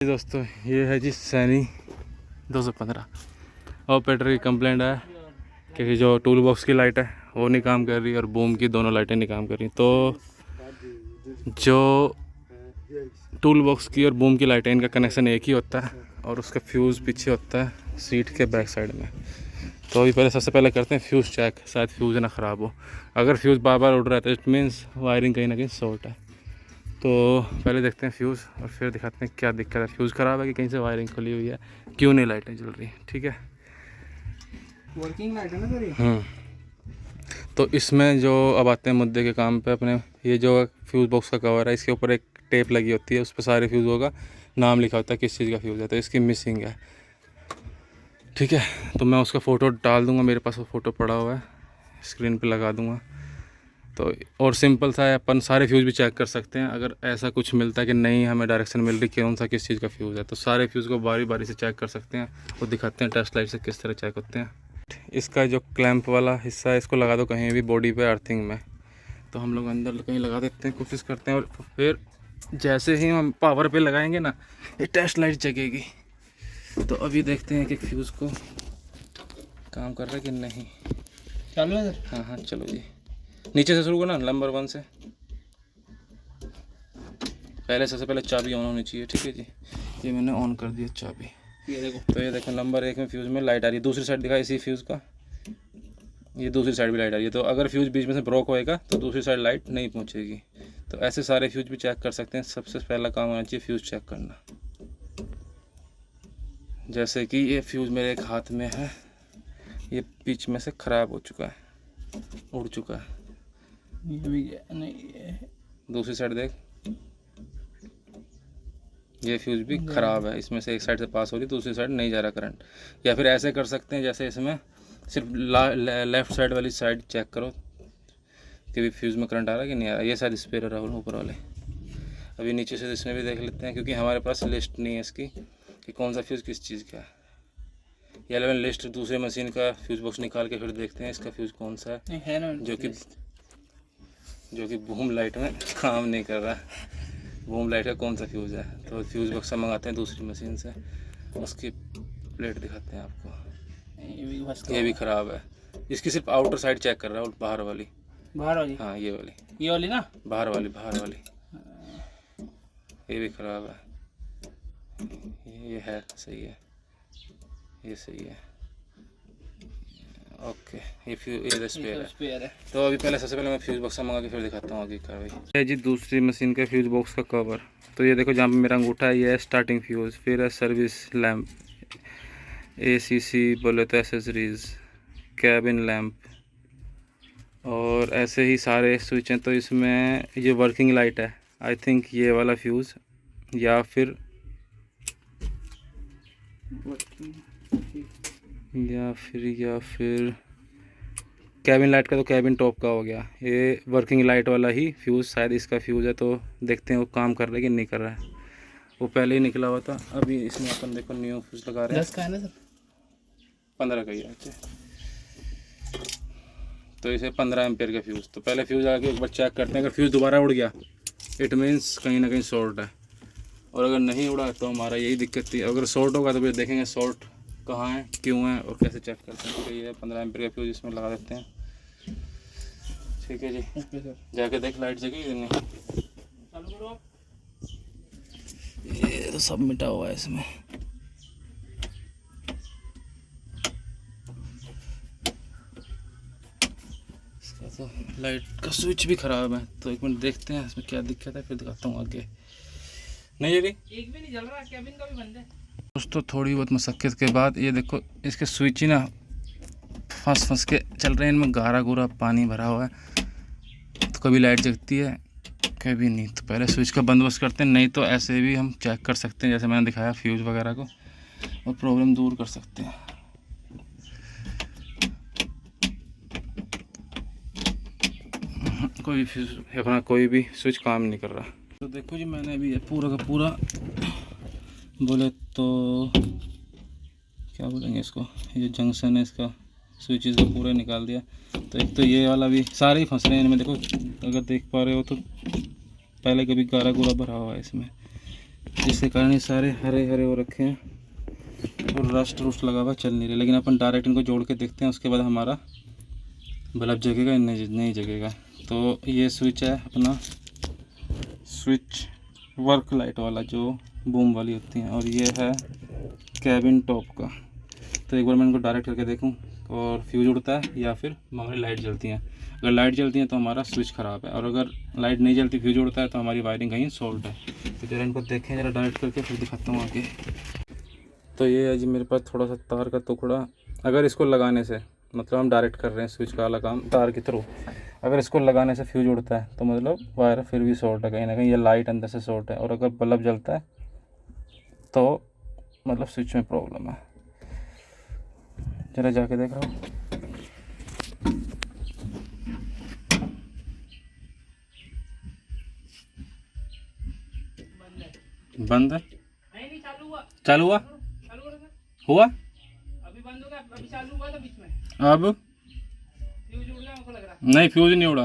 दोस्तों ये है जी सैनी 215 और पेट्रोल की कंप्लेंट है कि जो टूल बॉक्स की लाइट है वो नहीं काम कर रही और बूम की दोनों लाइटें नहीं काम कर रही। तो जो टूल बॉक्स की और बूम की लाइटें इनका कनेक्शन एक ही होता है और उसका फ्यूज़ पीछे होता है सीट के बैक साइड में। तो अभी पहले सबसे पहले करते हैं फ्यूज़ चेक, शायद फ्यूज़ ना ख़राब हो। अगर फ्यूज़ बार बार उड़ रहा है तो इट मीन्स वायरिंग कहीं ना कहीं शॉर्ट है। तो पहले देखते हैं फ्यूज़ और फिर दिखाते हैं क्या दिक्कत है, फ्यूज़ ख़राब है कि कहीं से वायरिंग खुली हुई है, क्यों नहीं लाइटें जल रही। ठीक है, वर्किंग लाइट है ना सर। तो इसमें जो अब आते हैं मुद्दे के काम पे अपने, ये जो फ्यूज़ बॉक्स का कवर है इसके ऊपर एक टेप लगी होती है, उस पर सारे फ्यूज़ों का नाम लिखा होता है किस चीज़ का फ्यूज़ है, तो इसकी मिसिंग है। ठीक है, तो मैं उसका फ़ोटो डाल दूँगा, मेरे पास वो फ़ोटो पड़ा हुआ है, स्क्रीन पे लगा दूँगा। तो और सिंपल सा है, अपन सारे फ्यूज़ भी चेक कर सकते हैं। अगर ऐसा कुछ मिलता है कि नहीं हमें डायरेक्शन मिल रही कौन सा किस चीज़ का फ्यूज़ है, तो सारे फ्यूज़ को बारी बारी से चेक कर सकते हैं और दिखाते हैं टेस्ट लाइट से किस तरह चेक होते हैं। इसका जो क्लैंप वाला हिस्सा है इसको लगा दो कहीं भी बॉडी पे अर्थिंग में, तो हम लोग अंदर कहीं लगा देते हैं, कोशिश करते हैं। और फिर जैसे ही हम पावर पे लगाएंगे ना ये टेस्ट लाइट जगेगी। तो अभी देखते हैं कि फ्यूज़ को काम कर रहा है कि नहीं। चालू है सर। हाँ हाँ चलो जी, नीचे से शुरू करना, नंबर 1 से। पहले सबसे पहले चाबी ऑन होनी चाहिए। ठीक है जी, ये मैंने ऑन कर दिया चाबी। ये देखो, तो ये देखो नंबर 1 में फ्यूज़ में लाइट आ रही है, दूसरी साइड दिखा इसी फ्यूज़ का, ये दूसरी साइड भी लाइट आ रही है। तो अगर फ्यूज़ बीच में से ब्रोक होएगा तो दूसरी साइड लाइट नहीं पहुंचेगी। तो ऐसे सारे फ्यूज़ भी चेक कर सकते हैं। सबसे पहला काम होना चाहिए फ्यूज़ चेक करना। जैसे कि ये फ्यूज़ मेरे एक हाथ में है, ये बीच में से ख़राब हो चुका है, उड़ चुका है। ये भी नहीं ये दूसरी साइड देख, ये फ्यूज़ भी ख़राब है, इसमें से एक साइड से पास हो रही दूसरी साइड नहीं जा रहा करंट। या फिर ऐसे कर सकते हैं, जैसे इसमें सिर्फ लेफ़्ट साइड वाली साइड चेक करो कि भी फ्यूज़ में करंट आ रहा है कि नहीं आ रहा। ये शायद स्पेयर है ऊपर वाले। अभी नीचे से इसमें भी देख लेते हैं, क्योंकि हमारे पास लिस्ट नहीं है इसकी कि कौन सा फ्यूज़ किस चीज़ का है। या लेवल लिस्ट दूसरे मशीन का फ्यूज़ बॉक्स निकाल के फिर देखते हैं इसका फ्यूज़ कौन सा है ना जो कि बूम लाइट में काम नहीं कर रहा है। बूम लाइट का कौन सा फ्यूज़ है, तो फ्यूज़ बक्सा मंगाते हैं दूसरी मशीन से, उसकी प्लेट दिखाते हैं आपको। ये भी ख़राब है, इसकी सिर्फ आउटर साइड चेक कर रहा है, बाहर वाली। बाहर वाली, हाँ ये वाली, ये वाली ना, बाहर वाली ये भी ख़राब है। ये है सही है, ये सही है। ओके, ये स्पेयर है। तो अभी पहले सबसे पहले मैं फ्यूज़ बक्सा मंगा के फिर दिखाता हूँ आगे कार्रवाई। है जी दूसरी मशीन का फ्यूज़ बॉक्स का कवर। तो ये देखो जहाँ पे मेरा अंगूठा है ये है स्टार्टिंग फ्यूज़, फिर है सर्विस लैम्प, ACC बोले तो एसेसरीज़, कैबिन लैम्प, और ऐसे ही सारे स्विच हैं। तो इसमें ये वर्किंग लाइट है, आई थिंक ये वाला फ्यूज़ या फिर कैबिन लाइट का, तो कैबिन टॉप का हो गया। ये वर्किंग लाइट वाला ही फ्यूज़ शायद इसका फ्यूज़ है। तो देखते हैं वो काम कर रहा है कि नहीं कर रहा है। वो पहले ही निकला हुआ था, अभी इसमें अपन देखो न्यू फ्यूज़ लगा रहे हैं। 10 का है ना सर, 15 का ही है। अच्छा, तो इसे 15 एम्पेयर का फ्यूज़। तो पहले फ्यूज़ आके एक बार चेक करते हैं, अगर फ्यूज़ दोबारा उड़ गया इट मीन्स कहीं ना कहीं शॉर्ट है, और अगर नहीं उड़ा तो हमारा यही दिक्कत थी। अगर शॉर्ट होगा तो फिर देखेंगे शॉर्ट कहाँ है, क्यों है और कैसे चेक करते हैं। तो ये 15 एम्पेयर का फ्यूज़ इसमें लगा देते हैं। ठीक है जी, ओके सर। जाके देख लाइट जगी कि नहीं। चालू करो आप। ये तो सब मिटा हुआ है इसमें। इसका तो लाइट का स्विच भी ख़राब है, तो एक मिनट देखते हैं इसमें क्या दिक्कत है, फिर दिखाता हूँ आगे। नहीं ये भी एक भी नहीं जल रहा, कैबिन का भी बंद है। दोस्तों थोड़ी बहुत मशक्क़त के बाद ये देखो इसके स्विच ही ना फंस के चल रहे हैं, इनमें गारा गुरा पानी भरा हुआ है। तो कभी लाइट जगती है कभी नहीं। तो पहले स्विच का बंदोबस्त करते हैं, नहीं तो ऐसे भी हम चेक कर सकते हैं जैसे मैंने दिखाया फ्यूज़ वगैरह को, और प्रॉब्लम दूर कर सकते हैं। कोई फ्यूज़ अपना कोई भी स्विच काम नहीं कर रहा। तो देखो जी मैंने अभी ये पूरा का पूरा बोले तो क्या बोलेंगे इसको, ये जंक्शन है इसका स्विचेस का पूरा निकाल दिया। तो एक तो ये वाला भी सारे ही फंस रहे हैं इनमें। देखो अगर देख पा रहे हो तो पहले कभी गारा गुरा भरा हुआ है इसमें, जिसके कारण ये सारे हरे हरे हो रखे हैं और रस्ट रुस्ट लगा हुआ, चल नहीं रहे। लेकिन अपन डायरेक्ट इनको जोड़ के देखते हैं, उसके बाद हमारा बल्ब जगेगा नहीं जगेगा। तो ये स्विच है अपना स्विच वर्क लाइट वाला जो बूम वाली होती हैं, और ये है कैबिन टॉप का। तो एक बार मैं इनको डायरेक्ट करके देखूं और फ्यूज उड़ता है या फिर हमारी लाइट जलती हैं। अगर लाइट जलती है तो हमारा स्विच ख़राब है, और अगर लाइट नहीं जलती फ्यूज उड़ता है तो हमारी वायरिंग कहीं सॉल्ट है। तो जरा इनको देखें, जरा डायरेक्ट करके फिर दिखाता हूँ आगे। तो ये है जी मेरे पास थोड़ा सा तार का टुकड़ा। अगर इसको लगाने से, मतलब हम डायरेक्ट कर रहे हैं स्विच का वाला काम तार के थ्रू, अगर इसको लगाने से फ्यूज उड़ता है तो मतलब वायर फिर भी शॉर्ट है कहीं ना कहीं, ये लाइट अंदर से शॉर्ट है। और अगर बल्ब जलता है तो मतलब स्विच में प्रॉब्लम है। जरा जाके देख रहा हूँ। बंद है, नहीं चालू हुआ। चालू हुआ, चालू करो सर। हुआ, अभी बंद हो गया, अभी चालू हुआ था बीच में। अब फ्यूज उड़ गया हमको लग रहा है। नहीं फ्यूज नहीं उड़ा,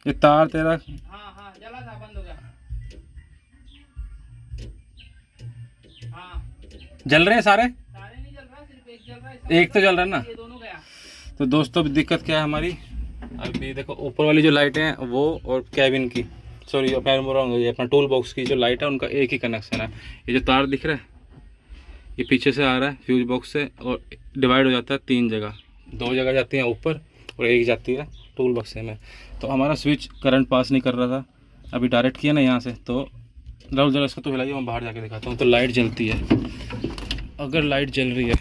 ये तार तेरा हाँ जला था, बंद हो गया। हाँ जल रहे हैं सारे, सारे नहीं जल रहा, सिर्फ एक जल रहा है। एक तो जल रहा है ना। ये दोनों गया। तो दोस्तों अभी दिक्कत क्या है हमारी, अभी देखो ऊपर वाली जो लाइटें हैं वो और कैबिन की, सॉरी ये अपना टूल बॉक्स की जो लाइट है उनका एक ही कनेक्शन है। ये जो तार दिख रहा है ये पीछे से आ रहा है फ्यूज बॉक्स से, और डिवाइड हो जाता है 3 जगह, 2 जगह जाती हैं ऊपर और एक जाती है टूल बॉक्स में। तो हमारा स्विच करंट पास नहीं कर रहा था, अभी डायरेक्ट किया ना यहाँ से। तो राहुल जरा इसको तो हिलाइए, मैं बाहर जाके दिखाता हूँ। तो लाइट जलती है, अगर लाइट जल रही है,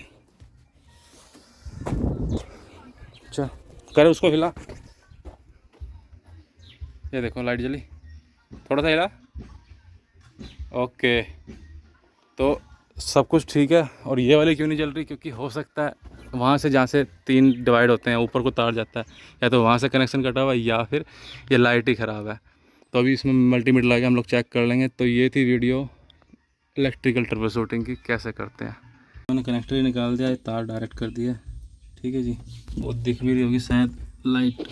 अच्छा कर उसको हिला, ये देखो लाइट जली, थोड़ा सा हिला, ओके। तो सब कुछ ठीक है। और ये वाली क्यों नहीं जल रही, क्योंकि हो सकता है वहाँ से जहाँ से 3 डिवाइड होते हैं ऊपर को तार जाता है, या तो वहाँ से कनेक्शन कटा हुआ है या फिर ये लाइट ही ख़राब है। तो अभी इसमें मल्टीमीटर लगा के हम लोग चेक कर लेंगे। तो ये थी वीडियो इलेक्ट्रिकल ट्रबल शूटिंग की, कैसे करते हैं। मैंने कनेक्टर ही निकाल दिया, तार डायरेक्ट कर दिया, ठीक है जी। वो दिख भी रही होगी शायद, लाइट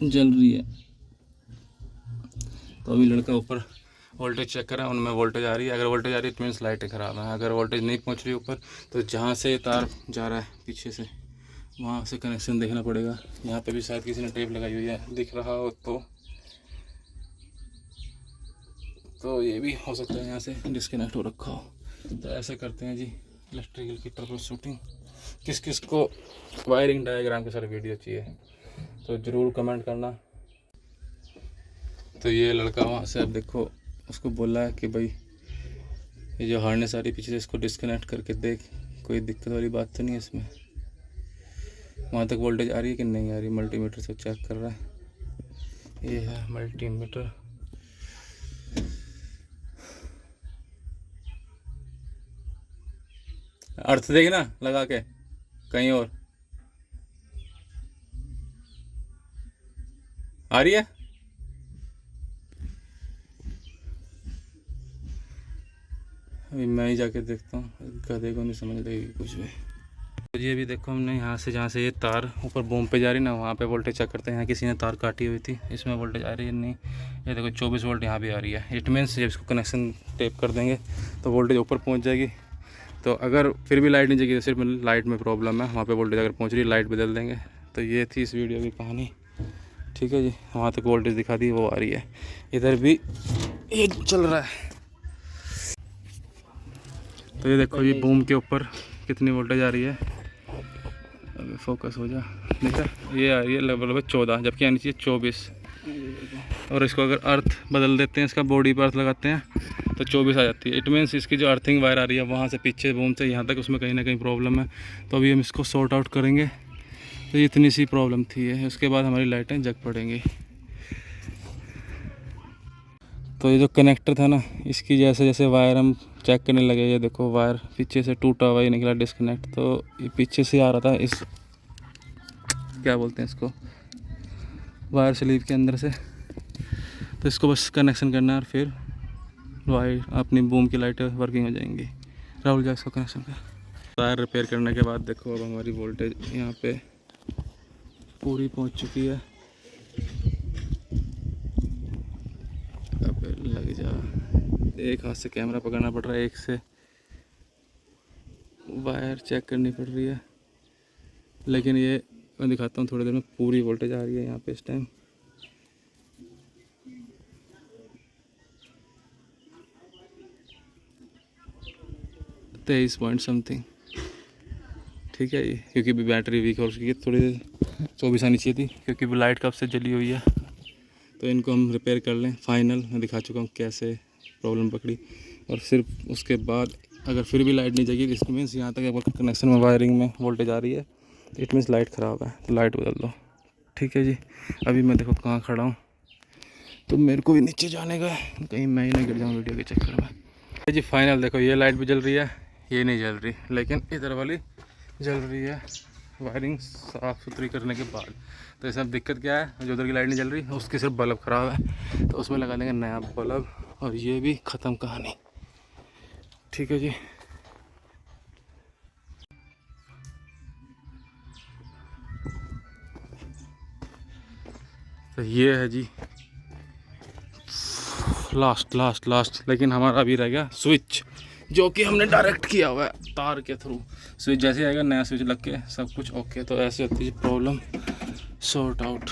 जल रही है। तो अभी लड़का ऊपर वोल्टेज चेक करा, उनमें वोल्टेज आ रही है। अगर वोल्टेज आ रही है तो मीन्स लाइटें ख़राब है। अगर वोल्टेज नहीं पहुंच रही ऊपर, तो जहाँ से तार जा रहा है पीछे से वहाँ से कनेक्शन देखना पड़ेगा। यहाँ पे भी शायद किसी ने टेप लगाई हुई है, दिख रहा हो तो ये भी हो सकता है यहाँ से डिस्कनेक्ट हो रखा हो। तो ऐसे करते हैं जी इलेक्ट्रिकल की ट्रबल शूटिंग। किस किस को वायरिंग डायग्राम के सारे वीडियो चाहिए तो ज़रूर कमेंट करना। तो ये लड़का वहाँ से, अब देखो उसको बोला है कि भाई ये जो हार्नेस आ रही पीछे से इसको डिस्कनेक्ट करके देख, कोई दिक्कत वाली बात तो नहीं है इसमें। वहाँ तक वोल्टेज आ रही है कि नहीं आ रही, मल्टीमीटर से चेक कर रहा है। ये है मल्टीमीटर, अर्थ देख ना लगा के कहीं और आ रही है। अभी मैं ही जाके देखता हूँ, गधे को नहीं समझ लगेगी कुछ भी। तो ये भी देखो हमने यहाँ से, जहाँ से ये तार ऊपर बूम पे जा रही ना, वहाँ पे वोल्टेज चेक करते हैं। यहाँ किसी ने तार काटी हुई थी, इसमें वोल्टेज आ रही है नहीं। ये देखो 24 वोल्ट यहाँ भी आ रही है। इट मीन्स जब इसको कनेक्शन टेप कर देंगे तो वोल्टेज ऊपर पहुँच जाएगी। तो अगर फिर भी लाइट नहीं जगी तो सिर्फ लाइट में प्रॉब्लम है, वहाँ पे वोल्टेज अगर पहुँच रही है लाइट बदल देंगे। तो ये थी इस वीडियो की कहानी, ठीक है जी। वहाँ तक वोल्टेज दिखा दी, वो आ रही है। इधर भी ये चल रहा है। तो ये देखो जी बूम के ऊपर कितनी वोल्टेज आ रही है। अभी फोकस हो जा, देखा ये आ रही है लगभग 14, जबकि आनी चाहिए 24। और इसको अगर अर्थ बदल देते हैं, इसका बॉडी पर अर्थ लगाते हैं तो 24 आ जाती है। इट मीन्स इसकी जो अर्थिंग वायर आ रही है वहाँ से पीछे बूम से यहाँ तक, उसमें कहीं ना कहीं प्रॉब्लम है। तो अभी हम इसको सॉर्ट आउट करेंगे। तो ये इतनी सी प्रॉब्लम थी है, उसके बाद हमारी लाइटें जग पड़ेंगी। तो ये जो कनेक्टर था ना, इसकी जैसे जैसे वायर हम चेक करने लगे, ये देखो वायर पीछे से टूटा हुआ ही निकला डिस्कनेक्ट। तो ये पीछे से आ रहा था, इस क्या बोलते हैं इसको, वायर स्लीव के अंदर से। तो इसको बस कनेक्शन करना है और फिर वायर अपनी बूम की लाइटें वर्किंग हो जाएंगी। राहुल जा इसको कनेक्शन कर। वायर रिपेयर करने के बाद देखो अब हमारी वोल्टेज यहाँ पे पूरी पहुँच चुकी है। अब लग जा, एक हाथ से कैमरा पकड़ना पड़ रहा है, एक से वायर चेक करनी पड़ रही है। लेकिन ये मैं दिखाता हूँ थोड़ी देर में, पूरी वोल्टेज आ रही है यहाँ पे इस टाइम। तेईस पॉइंट समथिंग, ठीक है ये, क्योंकि भी बैटरी वीक है और उसकी थोड़ी देर 24 आनी चाहिए थी, क्योंकि भी लाइट कब से जली हुई है। तो इनको हम रिपेयर कर लें। फाइनल मैं दिखा चुका हूँ कैसे प्रॉब्लम पकड़ी, और सिर्फ उसके बाद अगर फिर भी लाइट नहीं जगी, इट मीन्स यहाँ तक अगर कनेक्शन में वायरिंग में वोल्टेज आ रही है, इट मीन्स लाइट ख़राब है, तो लाइट बदल दो। ठीक है जी। अभी मैं देखो कहाँ खड़ा हूँ, तो मेरे को भी नीचे जाने का है, कहीं मैं ही ना गिर जाऊँ वीडियो के चक्कर में। जी फाइनल देखो, ये लाइट भी जल रही है, ये नहीं जल रही, लेकिन इधर वाली जल रही है वायरिंग साफ़ सुथरी करने के बाद। तो इसमें दिक्कत क्या है, जो उधर की लाइट नहीं जल रही उसकी सिर्फ बल्ब ख़राब है, तो उसमें लगा देंगे नया बल्ब, और ये भी ख़त्म कहानी। ठीक है जी। तो ये है जी लास्ट, लेकिन हमारा अभी रह गया स्विच, जो कि हमने डायरेक्ट किया हुआ है तार के थ्रू। स्विच जैसे आएगा नया स्विच लग के सब कुछ ओके, तो ऐसे होती है प्रॉब्लम सॉर्ट आउट।